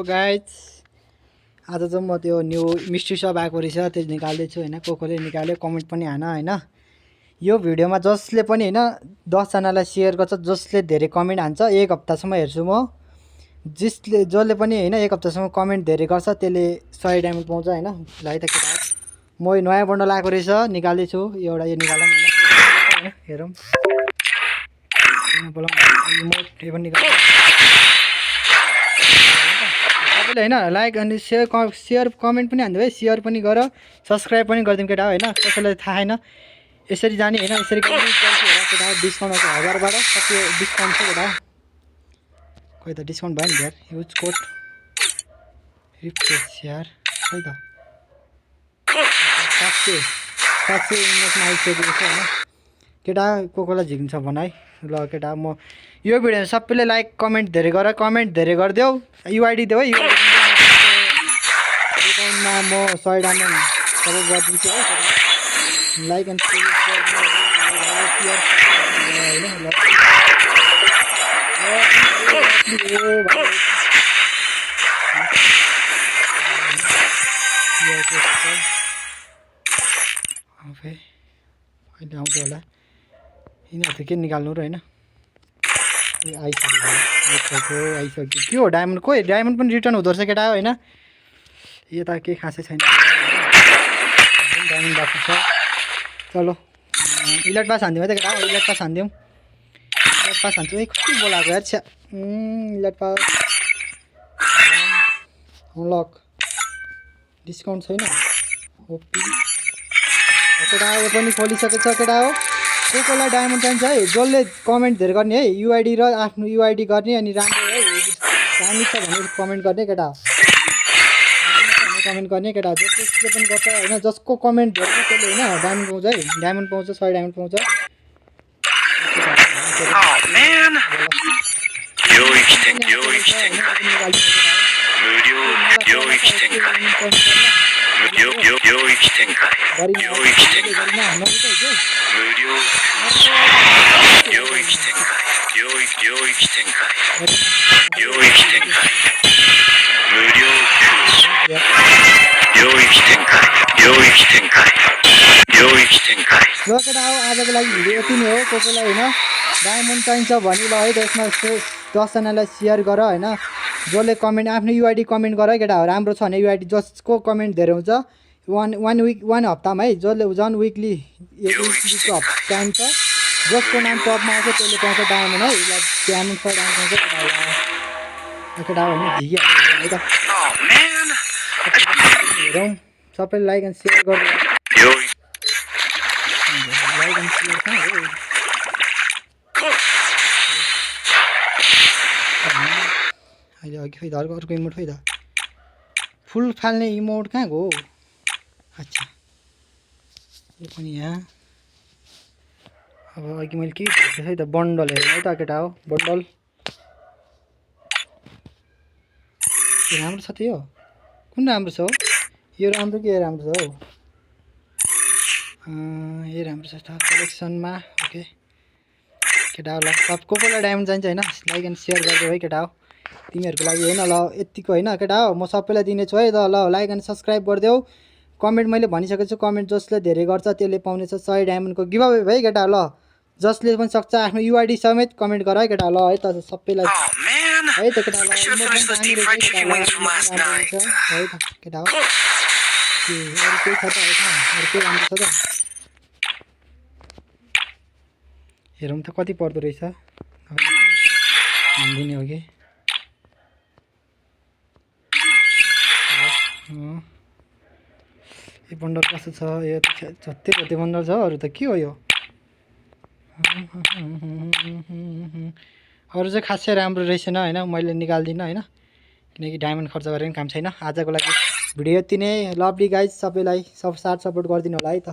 Guys आज चाहिँ म त्यो न्यू मिस्ट्री सब आएको रहेछ त्यो निकाल्दैछु होइन। कोले निकाल्यो कमेन्ट पनि हान होइन। यो भिडियोमा जसले पनि होइन 10 जनालाई सेयर गर्छ, जसले धेरै कमेन्ट हान्छ, एक हप्तासम्म हेर्छु म। जसले पनि होइन एक हप्तासम्म कमेन्ट धेरै गर्छ त्यसले 100 डायमन्ड पाउँछ होइन। ल है त केटा, म नयाँ बन्डल आएको रहेछ निकाल्दैछु। एउटा यो निकालौँ होइन, हेरौँ सबैले होइन लाइक अनि सेयर कमेन्ट पनि हान्दियो है। सेयर पनि गर, सब्सक्राइब पनि गरिदिउँ केटा होइन। कसैलाई थाहा छैन यसरी जाने होइन, यसरी केटा डिस्काउन्ट आउँछ 1000बाट कति डिस्काउन्ट छ केटा। खोइ त डिस्काउन्ट भयो नि यार, युज कोड रिफ्रेस यार खोइ त 700 मिनटमा आइसकेको छ होइन केटा। कोलाई झिक्छ भन है। ल केटा, म यो भिडियो सबैले लाइक कमेन्ट धेरै गर, कमेन्ट धेरै गरिदेऊ, युआइडी देऊ है। युआइडीमा म 100 डायमन्ड सबै गरिदिन्छु है। लाइक एन्ड होइन। अहिले आउँछ होला यिनीहरू त के निकाल्नु र होइन। आइसक्यो के हो डायमन्ड, खोइ डायमन्ड पनि रिटर्न हुँदो रहेछ केटा होइन। यो त केही खासै छैन डायमन्ड बाँकी छ। चलो इलेट पास हान्दिउँ है त केटा, इलेट पास हान्दिउँ। इलेट पास हान्छु है, कति बोलाएको यार छ्या। इलेट पास अनलक डिस्काउन्ट छैन ओपी केटा। यो पनि खोलिसकेको छ केटा हो। कोलाई डायमन्ड चाहिन्छ है, जसले कमेन्ट धेरै गर्ने है, युआइडी र आफ्नो युआइडी गर्ने अनि राम्रो है दामी छ भने कमेन्ट गर्ने केटा। कमेन्ट गर्ने केटा, जसले पनि गर्छ होइन, जसको कमेन्ट धेरै त्यसले होइन डायमन्ड पाउँछ है। डायमन्ड पाउँछ, 100 डायमन्ड पाउँछ। ल केटा हो, आजको लागि भिडियो यति नै हो। कोलाई होइन डायमन्ड चाहिन्छ भने ल है त्यसमा 10 जनालाई सेयर गर होइन। जसले कमेन्ट आफ्नो युआइडी कमेन्ट गर है केटा हो। राम्रो छ भने युआइडी जसको कमेन्ट धेरै हुन्छ वान हप्तामा है, जसले झन् विकली विकको टाइम छ, जसको नाम टपमा आउँछ त्यसले पाउँछ डायमन्ड है। डायमन्ड 100 डायमन्ड पाउँछ केटा होइन। झिकिहाल्यो है त। हेरौँ सबैले लाइक एन्ड सेयर गर्नु। लाइक एन्ड सेयर कहाँ हो अहिले अघि खोइ त अर्को इमोट खोइ त फुल फाल्ने इमोट कहाँ हो। अच्छा यो पनि यहाँ। अब अघि मैले के भनेको है त बन्डल हेर्नु है त केटा हो। बन्डल राम्रो छ त यो, कुन राम्रो छ हो? यो राम्रो कि यो राम्रो छ हौ? यो राम्रो छ त कलेक्सनमा। ओके केटा हो। ल सब कोलाई डायमन्ड चाहिन्छ होइन, लाइक एन्ड सेयर गरिदियो है केटा हो। तिमीहरूको लागि होइन। ल यतिको होइन केटा हो, म सबैलाई दिनेछु है त। ल लाइक एन्ड सब्सक्राइब गरिदेऊ। कमेन्ट मैले भनिसकेको छु, कमेन्ट जसले धेरै गर्छ त्यसले पाउनेछ 100 डायमन्डको गिभअवे है केटा। ल जसले पनि सक्छ आफ्नो युआइडी समेत कमेन्ट गर है केटा। ल है त सबैलाई है त केटा। ल है त केटा हो। अरू केही छ त होइन, अरू केही राम्रो छ त हेरौँ त कति पर्दो रहेछ। हानिदिने हो कि यो बन्डल कस्तो छ? यो झत्ते बन्डल छ। अरू त के हो यो? अरू चाहिँ खासै राम्रो रहेछन होइन। मैले निकाल्दिनँ होइन, किनकि डायमन्ड खर्च गरेर पनि काम छैन। आजको लागि भिडियो यति नै। लभली गाइज, सबैलाई सब साथ सपोर्ट गरिदिनु होला है त।